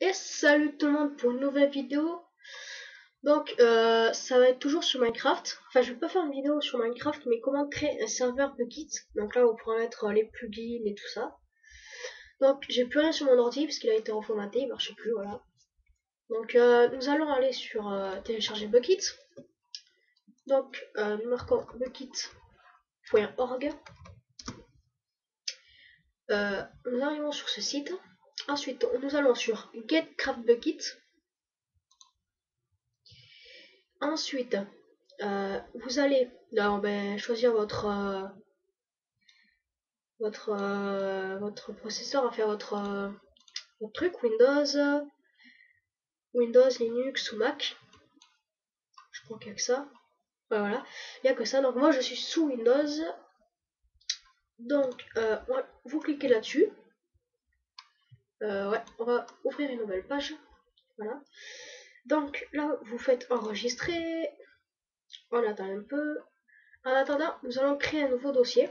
Yes, salut tout le monde pour une nouvelle vidéo. Donc ça va être toujours sur Minecraft. Enfin, je vais pas faire une vidéo sur Minecraft, mais comment créer un serveur Bukkit. Donc là, on pourra mettre les plugins et tout ça. Donc j'ai plus rien sur mon ordi parce qu'il a été reformaté, il marche plus, voilà. Donc nous allons aller sur télécharger Bukkit. Donc nous marquons bukkit.org. Nous arrivons sur ce site. Ensuite, nous allons sur GetCraftBukkit. Ensuite, vous allez choisir votre processeur, à faire votre truc, Windows, Linux ou Mac. Je crois qu'il n'y a que ça. Ouais, voilà, il n'y a que ça. Donc moi je suis sous Windows. Donc vous cliquez là-dessus. Ouais, on va ouvrir une nouvelle page. Voilà. Donc là vous faites enregistrer. On attend un peu. En attendant, nous allons créer un nouveau dossier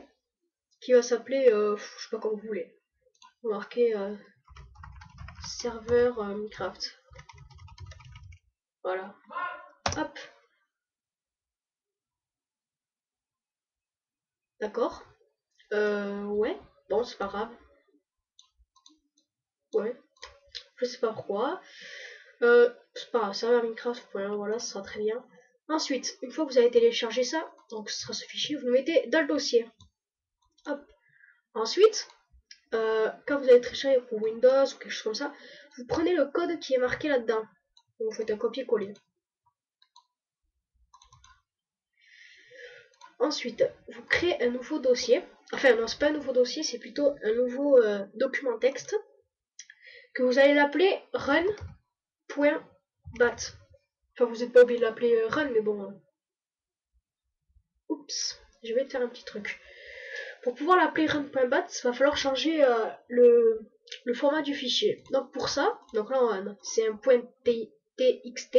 qui va s'appeler, je sais pas comme vous voulez. Vous marquez serveur Minecraft. Voilà. Hop. D'accord. Ouais. Bon, c'est pas grave. Ouais. Je sais pas pourquoi. C'est pas grave. Serveur Minecraft. Voilà, ça sera très bien. Ensuite, une fois que vous avez téléchargé ça, donc ce sera ce fichier, vous le mettez dans le dossier. Hop. Ensuite, quand vous avez téléchargé pour Windows ou quelque chose comme ça, vous prenez le code qui est marqué là-dedans. Vous faites un copier-coller. Ensuite, vous créez un nouveau dossier. Enfin, non, c'est pas un nouveau dossier, c'est plutôt un nouveau document texte que vous allez l'appeler run.bat. Enfin, vous n'êtes pas obligé de l'appeler run, mais bon. Oups, je vais te faire un petit truc. Pour pouvoir l'appeler run.bat, il va falloir changer le format du fichier. Donc pour ça, donc là c'est un .txt,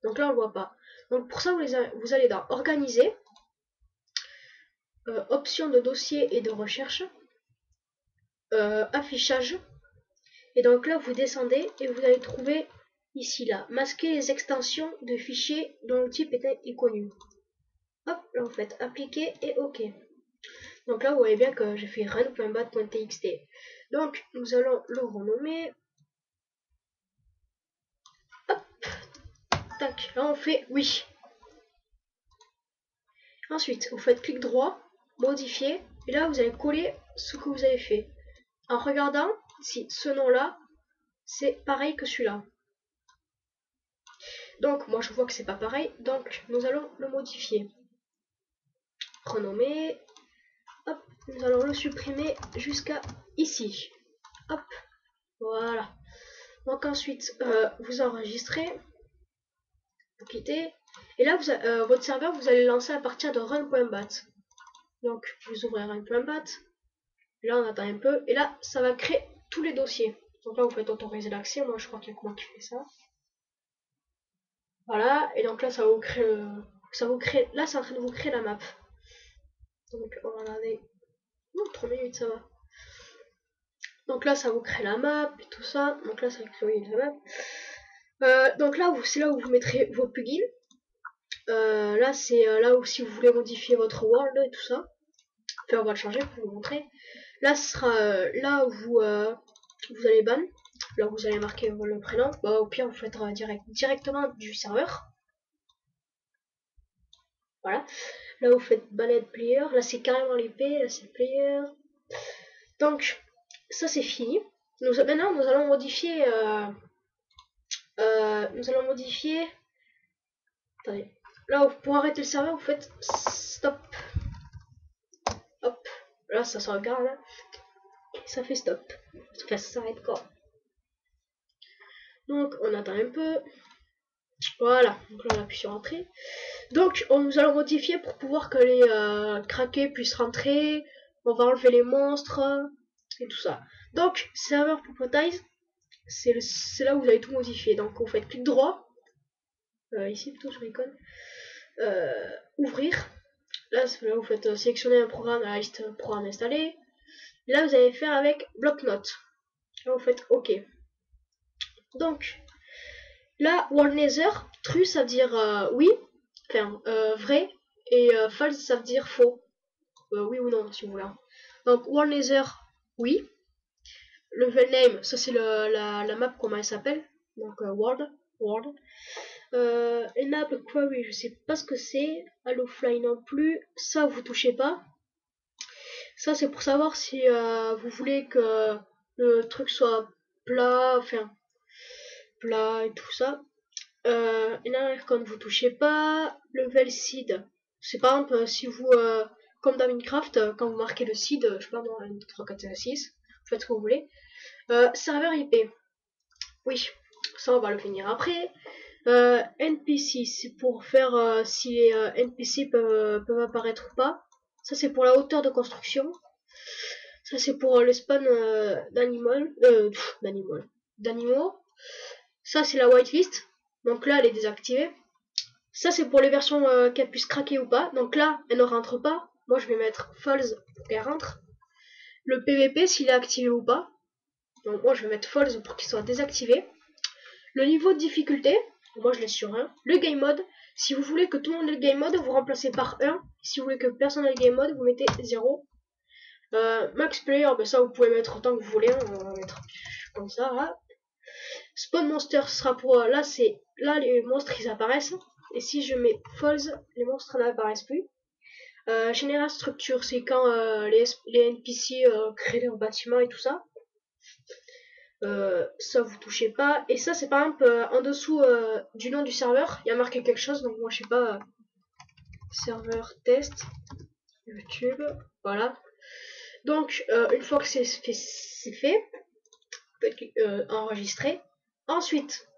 donc là on le voit pas. Donc pour ça, vous allez dans organiser, options de dossier et de recherche, affichage, et donc là vous descendez et vous allez trouver ici là, masquer les extensions de fichiers dont le type est inconnu. Hop, là vous faites appliquer et ok. Donc là vous voyez bien que j'ai fait run.bat.txt. Donc nous allons le renommer. Hop, tac, là on fait oui. Ensuite vous faites clic droit, modifier, et là vous allez coller ce que vous avez fait en regardant si ce nom là c'est pareil que celui-là. Donc moi je vois que c'est pas pareil, donc nous allons le modifier. Renommer. Hop, nous allons le supprimer jusqu'à ici. Hop, voilà. Donc ensuite vous enregistrez, vous quittez, et là votre serveur vous allez lancer à partir de run.bat. Donc vous ouvrez run.bat, là on attend un peu, et là ça va créer tous les dossiers. Donc là vous faites autoriser l'accès, moi je crois qu'il y a que moi qui fais ça. Voilà, et donc là ça va vous créer, là c'est en train de vous créer la map. Donc on va regarder. 3 minutes ça va. Donc là ça vous crée la map et tout ça. Donc là ça va créer la map. Donc là c'est là où vous mettrez vos plugins. Là c'est là où si vous voulez modifier votre world et tout ça. Enfin on va le changer pour vous montrer. Là ce sera là où vous allez ban. Là où vous allez marquer le prénom. Bah, au pire vous faites directement du serveur. Voilà. Là vous faites banned player. Là c'est carrément l'IP. Là c'est player. Donc ça c'est fini. Maintenant nous allons modifier attendez, là pour arrêter le serveur vous faites stop. Hop, là ça se regarde là. Ça fait stop. Enfin ça s'arrête quoi. Donc on attend un peu. Voilà, donc là on appuie sur entrée. Donc nous allons modifier pour pouvoir que les craqués puissent rentrer. On va enlever les monstres et tout ça. Donc serveur properties, c'est là où vous allez tout modifier. Donc vous faites clic droit. Ici plutôt sur l'icône. Ouvrir. Là vous faites sélectionner un programme à la liste programme installé. Là vous allez faire avec bloc-notes. Là vous faites OK. Donc là, World Nether, true ça veut dire oui, enfin vrai, et false ça veut dire faux. Oui ou non si vous voulez. Donc World Nether, oui. Level name, ça c'est la map, comment elle s'appelle. Donc World. Enable query, je sais pas ce que c'est. Allo fly non plus. Ça vous touchez pas. Ça c'est pour savoir si vous voulez que le truc soit plat, enfin plat et tout ça. Enable quand vous touchez pas. Level seed, c'est par exemple si vous comme dans Minecraft, quand vous marquez le seed, je sais pas moi, 1, 2, 3, 4, 5, 6, vous faites ce que vous voulez. Serveur IP, oui, ça on va le finir après. NPC, c'est pour faire si les NPC peuvent apparaître ou pas. Ça c'est pour la hauteur de construction. Ça c'est pour le spawn d'animaux. Ça c'est la whitelist. Donc là elle est désactivée. Ça c'est pour les versions qu'elles puissent craquer ou pas. Donc là elle ne rentre pas. Moi je vais mettre false pour qu'elle rentre. Le PVP s'il est activé ou pas. Donc moi je vais mettre false pour qu'il soit désactivé. Le niveau de difficulté, moi je laisse sur 1. Le game mode, si vous voulez que tout le monde ait le game mode, vous remplacez par 1. Si vous voulez que personne ait le game mode, vous mettez 0. Max player, ben ça vous pouvez mettre autant que vous voulez. On va mettre comme ça là. Spawn monster sera pour là, c'est là les monstres ils apparaissent. Et si je mets false, les monstres n'apparaissent plus. General structure, c'est quand les NPC créent leur bâtiment et tout ça. Ça vous touchez pas. Et ça c'est par exemple en dessous du nom du serveur, il y a marqué quelque chose, donc moi je sais pas, serveur test YouTube, voilà. Donc une fois que c'est fait, enregistrer. Ensuite,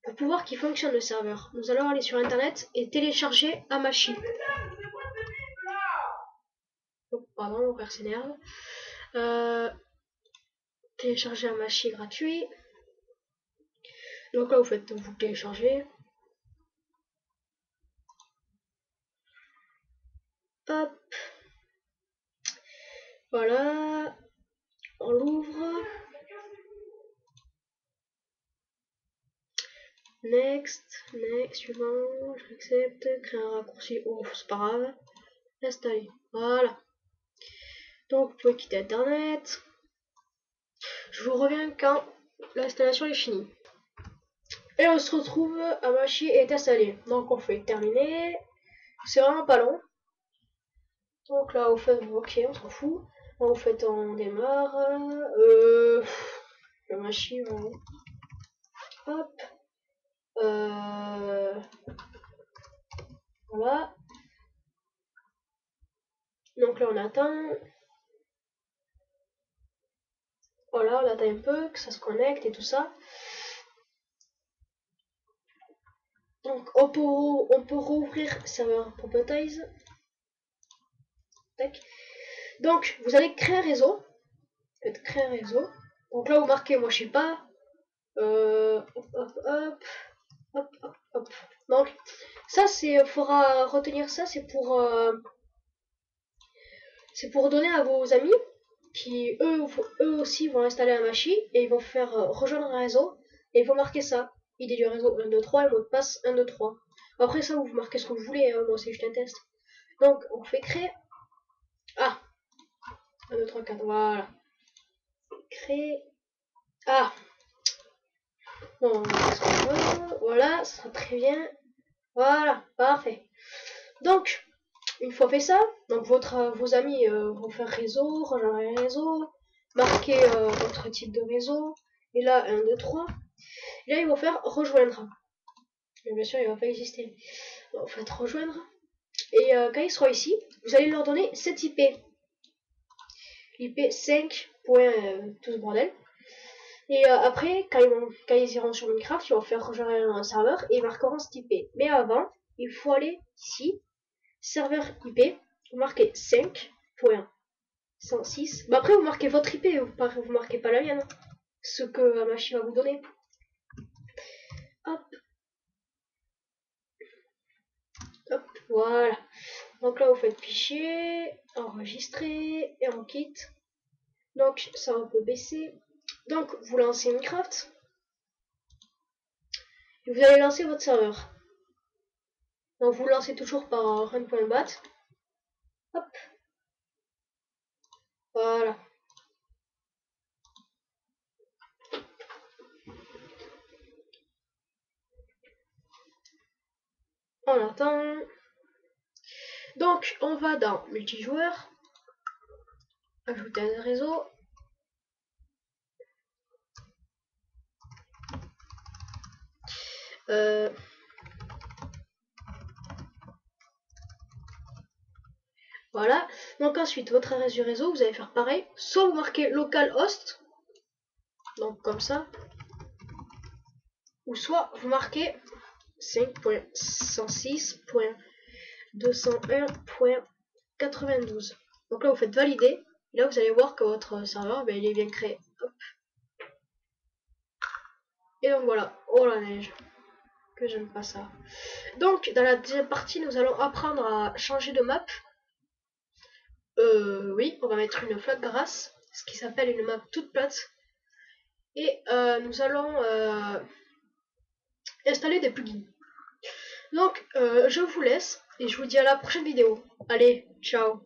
pour pouvoir qu'il fonctionne le serveur, nous allons aller sur internet et télécharger Hamachi. Oh, pardon, mon père s'énerve. Télécharger Hamachi gratuit. Donc là vous téléchargez. Hop. Voilà. On l'ouvre. Next, suivant, j'accepte, créer un raccourci, oh c'est pas grave, installer, voilà. Donc vous pouvez quitter internet. Je vous reviens quand l'installation est finie. Et on se retrouve, Hamachi est installé. Donc on fait terminer, c'est vraiment pas long. Donc là vous faites, ok on s'en fout, là vous faites on démarre, Hamachi, hop. Voilà. Donc là on attend. Voilà, on attend un peu que ça se connecte et tout ça. Donc on peut rouvrir serveur properties. Tac. Donc vous allez créer un réseau. Faites créer un réseau. Donc là vous marquez, moi je sais pas. Hop. Donc ça c'est, faudra retenir ça, c'est pour donner à vos amis qui eux aussi vont installer un Hamachi et ils vont faire rejoindre un réseau et ils vont marquer ça. ID du réseau 1, 2, 3 et mot de passe 1, 2, 3. Après ça vous marquez ce que vous voulez, hein, moi c'est juste un test. Donc on fait créer. 1, 2, 3, 4, voilà. Créer. Bon, voilà, ça sera très bien. Voilà, parfait. Donc, une fois fait ça, donc vos amis vont faire réseau, rejoindre un réseau, marquer votre type de réseau, et là 1, 2, 3. Et là ils vont faire rejoindre. Mais bien sûr il va pas exister. Bon, faites rejoindre. Et quand ils seront ici, vous allez leur donner cette IP. IP 5. Tout ce bordel. Et après, quand ils iront sur Minecraft, ils vont faire rejoindre un serveur et ils marqueront cette IP. Mais avant, il faut aller ici, serveur IP, vous marquez 5.106. Bah après, vous marquez votre IP, vous marquez pas la mienne. Ce que Hamachi va vous donner. Hop, voilà. Donc là, vous faites fichier, enregistrer, et on quitte. Donc ça, on peut baisser. Donc, vous lancez Minecraft. Et vous allez lancer votre serveur. Donc vous lancez toujours par run.bat. Hop. Voilà. On attend. Donc on va dans multijoueur. Ajouter un réseau. Voilà. Donc ensuite, votre adresse du réseau, vous allez faire pareil. Soit vous marquez localhost, donc comme ça, ou soit vous marquez 5.106.201.92. Donc là, vous faites valider. Et là, vous allez voir que votre serveur, il est bien créé. Hop. Et donc voilà. Oh la neige. Que j'aime pas ça. Donc, dans la deuxième partie, nous allons apprendre à changer de map. Oui, on va mettre une flat grass, ce qui s'appelle une map toute plate. Et nous allons installer des plugins. Donc, je vous laisse et je vous dis à la prochaine vidéo. Allez, ciao!